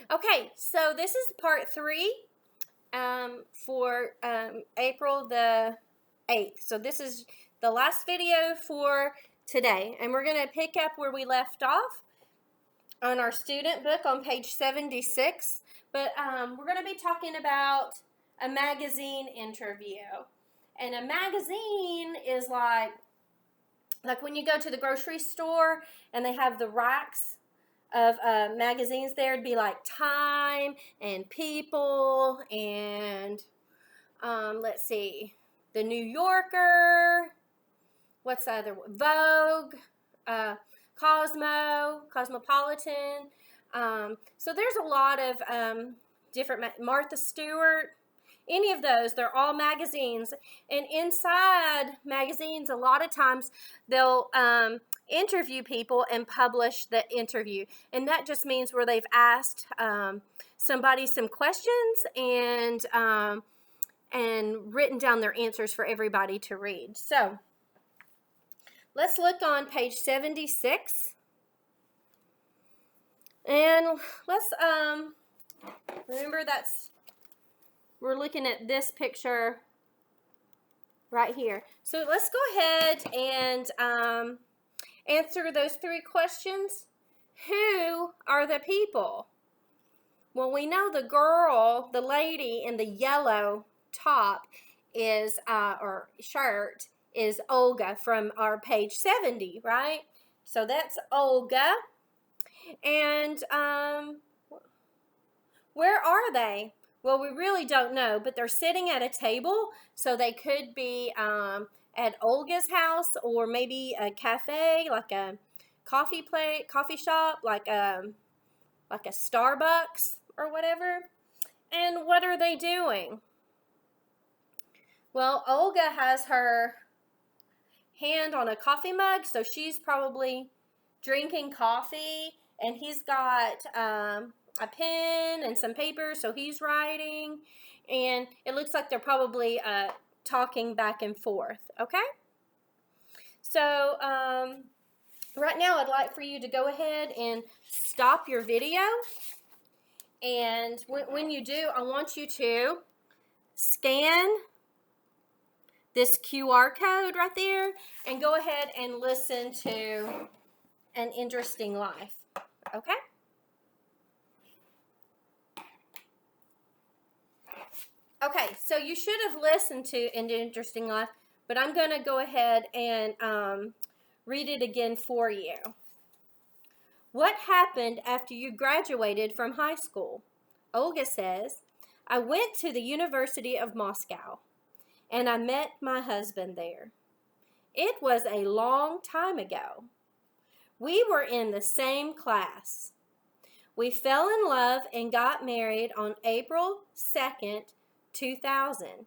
Okay, so this is part 3 for April the 8th. So this is the last video for today, and we're going to pick up where we left off on our student book on page 76. But we're going to be talking about a magazine interview. And a magazine is like when you go to the grocery store and they have the racks of magazines there. It'd be like Time and People and let's see, the New Yorker, what's the other one? Vogue, Cosmopolitan. So there's a lot of different, Martha Stewart, any of those, they're all magazines. And inside magazines, a lot of times they'll interview people and publish the interview. And that just means where they've asked somebody some questions and written down their answers for everybody to read. So let's look on page 76. And let's remember we're looking at this picture right here. So let's go ahead and answer those 3 questions. Who are the people? Well, we know the girl, the lady in the yellow top is, or shirt, is Olga from our page 70, right? So that's Olga. And where are they? Well, we really don't know, but they're sitting at a table, so they could be at Olga's house or maybe a cafe, like a coffee shop, like a Starbucks or whatever. And what are they doing? Well, Olga has her hand on a coffee mug, so she's probably drinking coffee, and he's got a pen and some paper, so he's writing, and it looks like they're probably talking back and forth, okay? So right now I'd like for you to go ahead and stop your video, and when you do, I want you to scan this QR code right there and go ahead and listen to An Interesting Life, okay? Okay, so you should have listened to An Interesting Life, but I'm going to go ahead and read it again for you. What happened after you graduated from high school? Olga says, I went to the University of Moscow, and I met my husband there. It was a long time ago. We were in the same class. We fell in love and got married on April 2nd, 2000.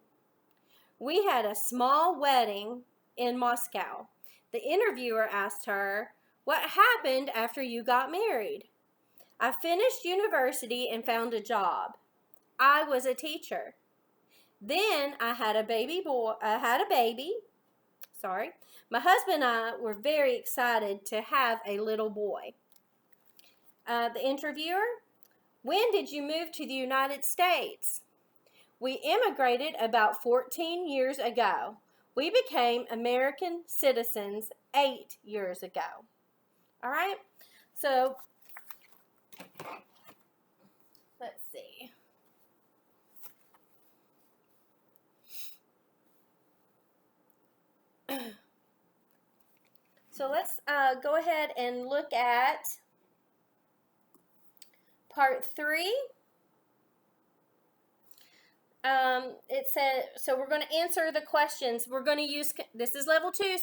We had a small wedding in Moscow. The interviewer asked her, what happened after you got married? I finished university and found a job. I was a teacher. Then I had a baby. My husband and I were very excited to have a little boy. The interviewer, when did you move to the United States? We immigrated about 14 years ago. We became American citizens 8 years ago. All right? So, let's see. So let's go ahead and look at part 3. It said, so we're going to answer the questions. We're going to use, this is level 2,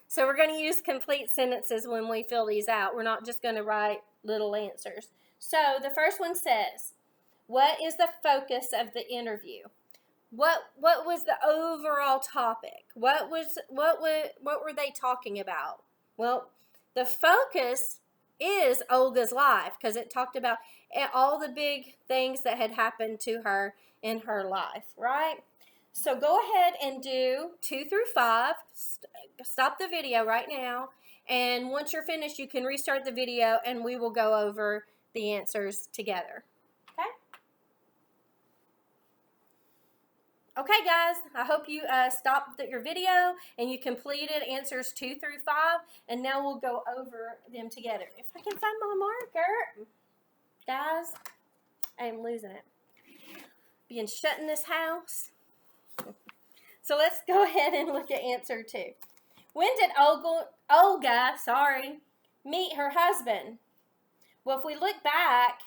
so we're going to use complete sentences when we fill these out. We're not just going to write little answers. So the first one says, what is the focus of the interview? What was the overall topic? What were they talking about? Well, the focus is Olga's life, because it talked about all the big things that had happened to her in her life, right? So go ahead and do 2 through 5. Stop the video right now, and once you're finished, you can restart the video, and we will go over the answers together. Okay? Okay, guys, I hope you stopped your video and you completed answers 2 through 5, and now we'll go over them together. If I can find my marker. Guys, I am losing it. Being shut in this house. So let's go ahead and look at answer 2. When did Olga meet her husband? Well, if we look back,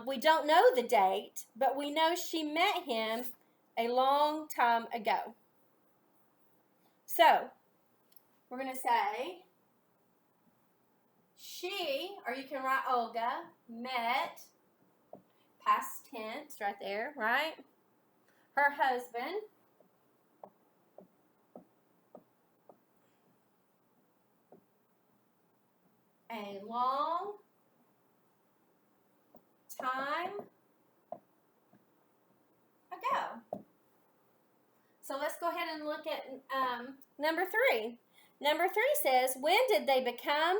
we don't know the date, but we know she met him a long time ago. So, we're going to say she, or you can write Olga, met, past tense right there, right? Her husband a long time ago. So let's go ahead and look at number 3. Number 3 says, when did they become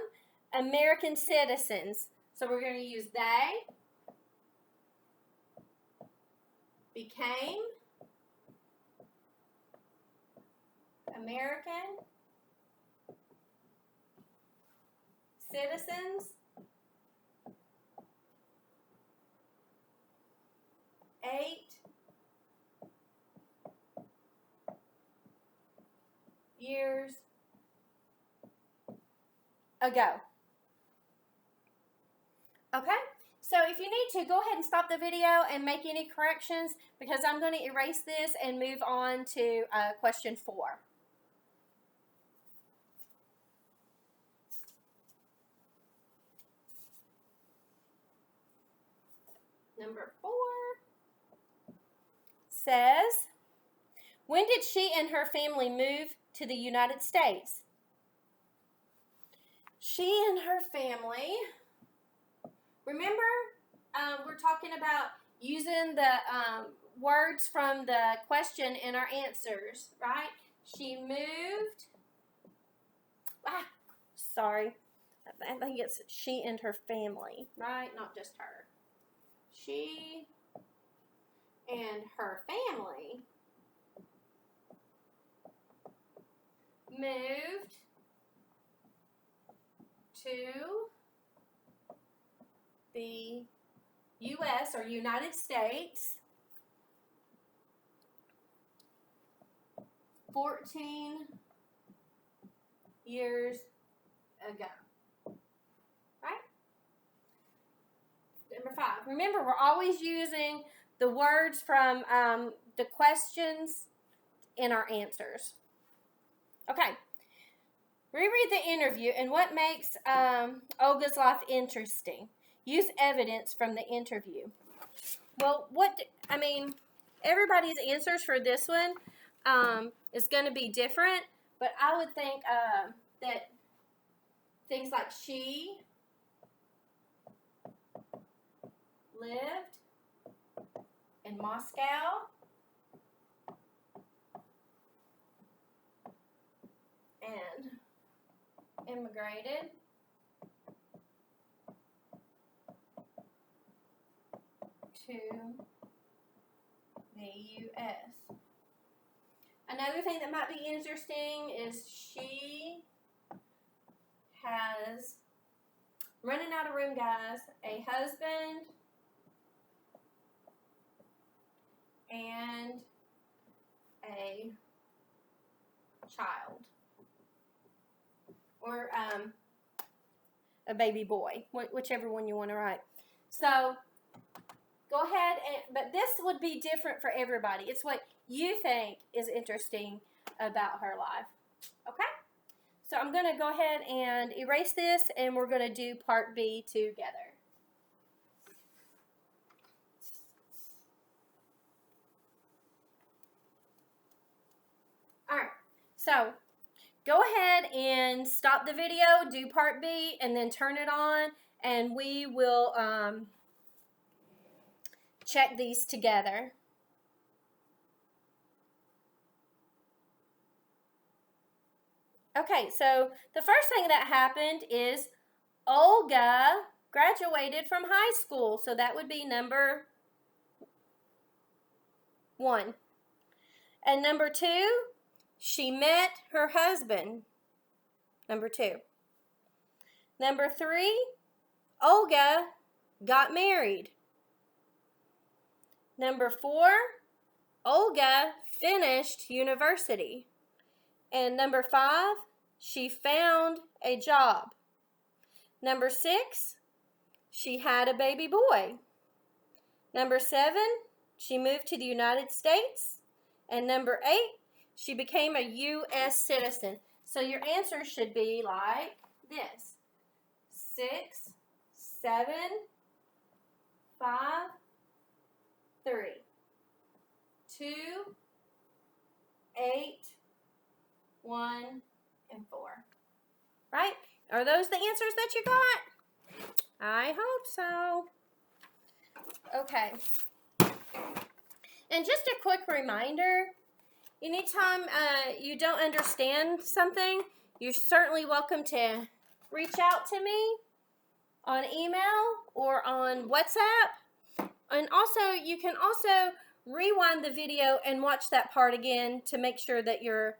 American citizens? So we're going to use they became American citizens 8 years ago. Okay, so if you need to, go ahead and stop the video and make any corrections, because I'm going to erase this and move on to question 4. Number 4 says, when did she and her family move to the United States? She and her family, remember, we're talking about using the words from the question in our answers, right? She moved, I think it's she and her family, right? Not just her. She and her family moved to the U.S. or United States 14 years ago. Right? Number 5. Remember, we're always using the words from the questions in our answers. Okay. Reread the interview and what makes Olga's life interesting. Use evidence from the interview. Well, everybody's answers for this one is going to be different, but I would think that things like she lived in Moscow and immigrated to the U.S. Another thing that might be interesting is she has, running out of room, guys, a husband and a child. Or a baby boy, whichever one you want to write. So go ahead, but this would be different for everybody. It's what you think is interesting about her life. Okay? So I'm going to go ahead and erase this, and we're going to do part B together. All right. So go ahead and stop the video, do part B, and then turn it on, and we will check these together. Okay, so the first thing that happened is Olga graduated from high school. So that would be number 1. And number 2, she met her husband. Number 2. Number 3, Olga got married. Number 4, Olga finished university. And number 5, she found a job. Number 6, she had a baby boy. Number 7, she moved to the United States. And number 8, she became a U.S. citizen. So your answer should be like this. 6, 7, 5, 3, 2, 8, 1, and 4. Right? Are those the answers that you got? I hope so. Okay. And just a quick reminder, anytime you don't understand something, you're certainly welcome to reach out to me on email or on WhatsApp. And also, you can also rewind the video and watch that part again to make sure that you're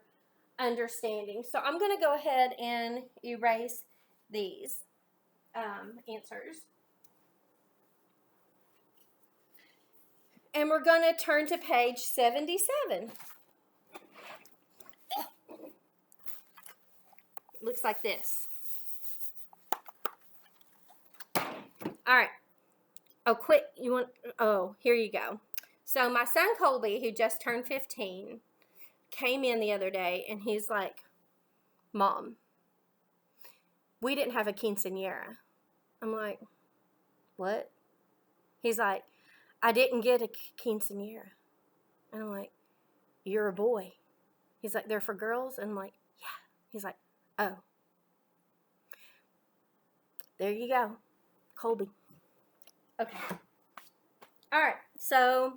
understanding. So I'm going to go ahead and erase these answers. And we're going to turn to page 77. Looks like this. All right. Oh, quick. Here you go. So my son Colby, who just turned 15, came in the other day and he's like, Mom, we didn't have a quinceañera. I'm like, what? He's like, I didn't get a quinceañera. And I'm like, you're a boy. He's like, they're for girls? And I'm like, yeah. He's like, oh. There you go. Colby. Okay. All right. So,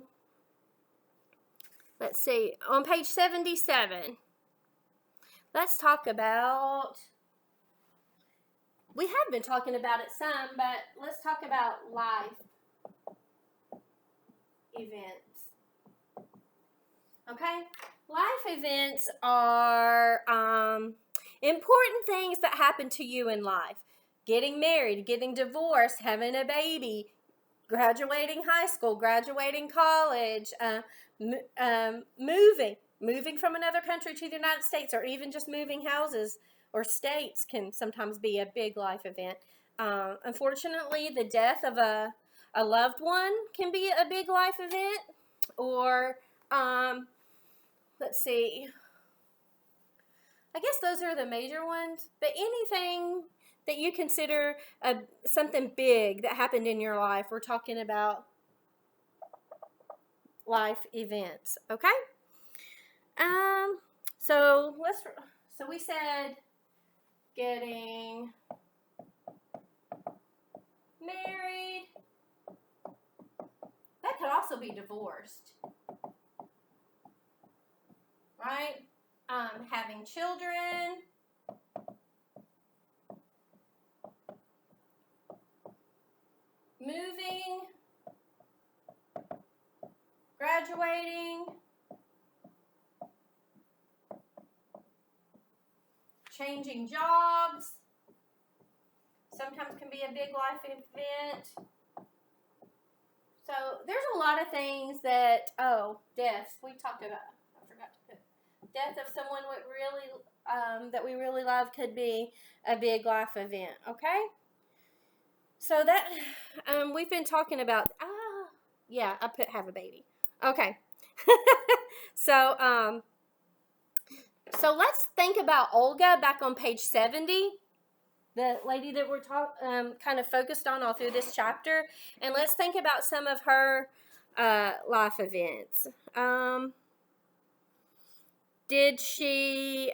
let's see. On page 77, let's talk about, we have been talking about it some, but let's talk about life events. Okay? Life events are important things that happen to you in life. Getting married, getting divorced, having a baby, graduating high school, graduating college, moving from another country to the United States, or even just moving houses or states can sometimes be a big life event. Unfortunately, the death of a loved one can be a big life event. Or, let's see, I guess those are the major ones. But anything that you consider something big that happened in your life, we're talking about life events, okay? So we said getting married. That could also be divorced, right? Having children. Moving, graduating, changing jobs, sometimes can be a big life event. So there's a lot of things that, deaths, we talked about, I forgot to put, death of someone that we really love could be a big life event, okay? So that, we've been talking about, I put have a baby. Okay. So let's think about Olga back on page 70, the lady that we're kind of focused on all through this chapter. And let's think about some of her life events. Did she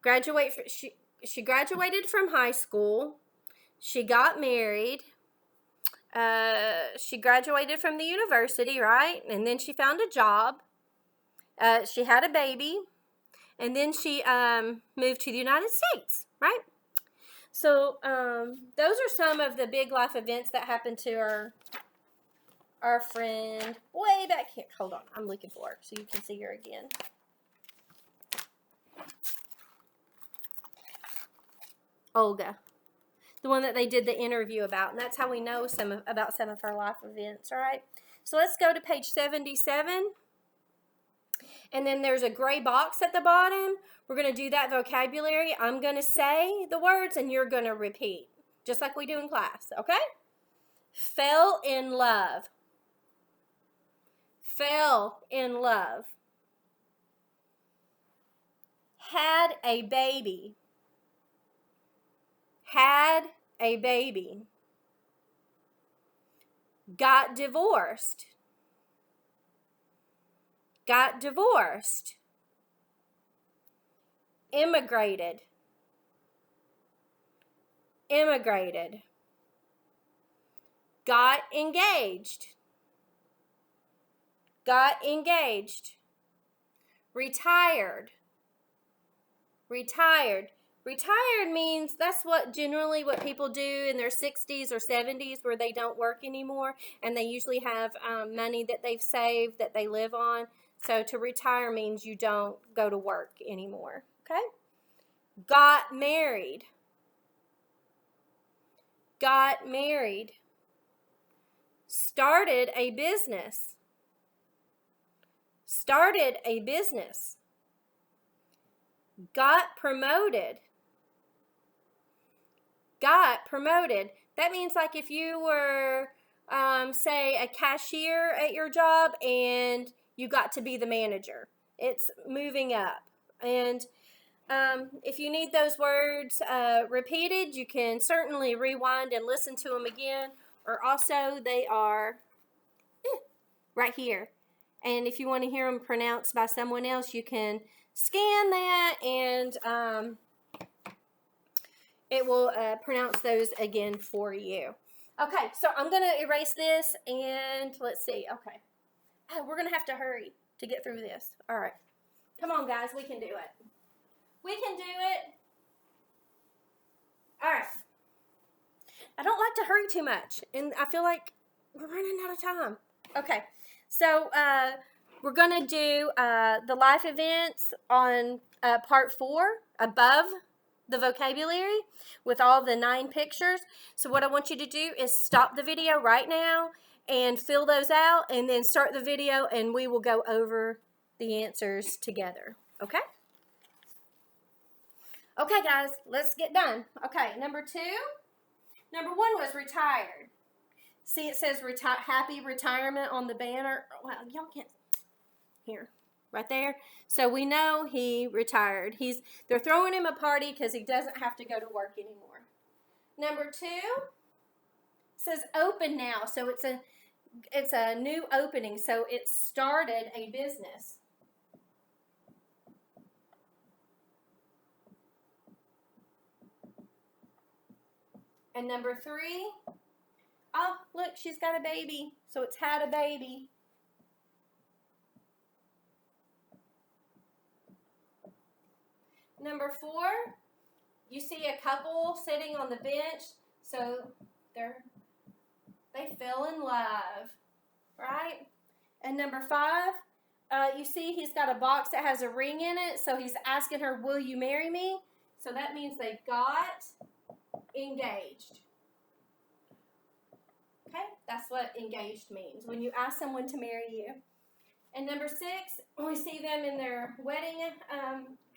graduate? She graduated from high school. She got married. She graduated from the university, right? And then she found a job. She had a baby. And then she moved to the United States, right? So those are some of the big life events that happened to our friend way back here. Hold on, I'm looking for her so you can see her again. Olga, the one that they did the interview about, and that's how we know about some of her life events. All right, so let's go to page 77, and then there's a gray box at the bottom. We're going to do that vocabulary. I'm going to say the words, and you're going to repeat, just like we do in class. Okay? Fell in love. Fell in love. Had a baby. Had a baby. Got divorced. Got divorced. Immigrated. Immigrated. Got engaged. Got engaged. Retired. Retired. Retired means that's generally what people do in their 60s or 70s where they don't work anymore, and they usually have money that they've saved that they live on. So to retire means you don't go to work anymore. Okay? Got married. Got married. Started a business. Started a business. Got promoted. Got promoted. That means like if you were, say, a cashier at your job and you got to be the manager. It's moving up. And if you need those words repeated, you can certainly rewind and listen to them again. Or also, they are right here. And if you want to hear them pronounced by someone else, you can scan that and it will pronounce those again for you. Okay, so I'm going to erase this and let's see. Okay. Oh, we're going to have to hurry to get through this. All right. Come on, guys. We can do it. We can do it. All right. I don't like to hurry too much, and I feel like we're running out of time. Okay, so we're going to do the life events on part 4 above the vocabulary with all the 9 pictures. So what I want you to do is stop the video right now and fill those out, and then start the video, and we will go over the answers together. Okay? Okay, guys, let's get done. Okay, number 2. Number 1 was retired. See, it says happy retirement on the banner. Well, y'all can't. Here, right there. So we know he retired. They're throwing him a party because he doesn't have to go to work anymore. Number 2 says open now. So it's a new opening. So it started a business. And number 3, oh, look, she's got a baby. So it's had a baby. Number 4, you see a couple sitting on the bench. So they fell in love, right? And number 5, you see he's got a box that has a ring in it. So he's asking her, will you marry me? So that means they got engaged. Okay, that's what engaged means, when you ask someone to marry you. And number 6, we see them in their wedding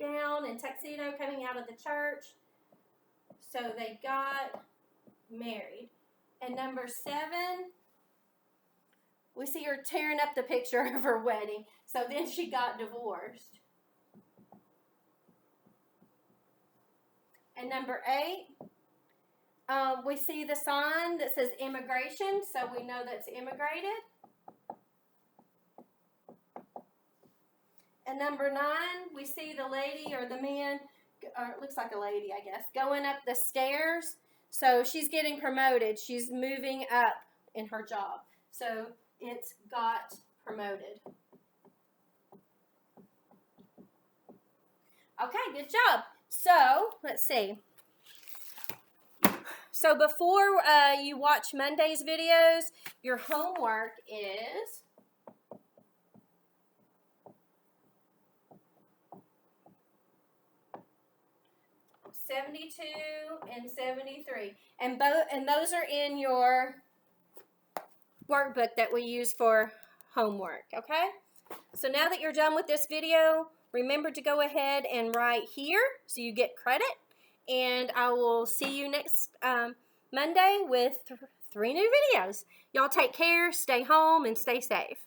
gown and tuxedo coming out of the church. So they got married. And number 7, we see her tearing up the picture of her wedding. So then she got divorced. And number 8, we see the sign that says immigration, so we know that's immigrated. And number 9, we see the lady or the man, or it looks like a lady, I guess, going up the stairs. So she's getting promoted. She's moving up in her job. So it's got promoted. Okay, good job. So let's see. So before you watch Monday's videos, your homework is 72 and 73. And those are in your workbook that we use for homework, okay? So now that you're done with this video, remember to go ahead and write here so you get credit. And I will see you next Monday with 3 new videos. Y'all take care, stay home, and stay safe.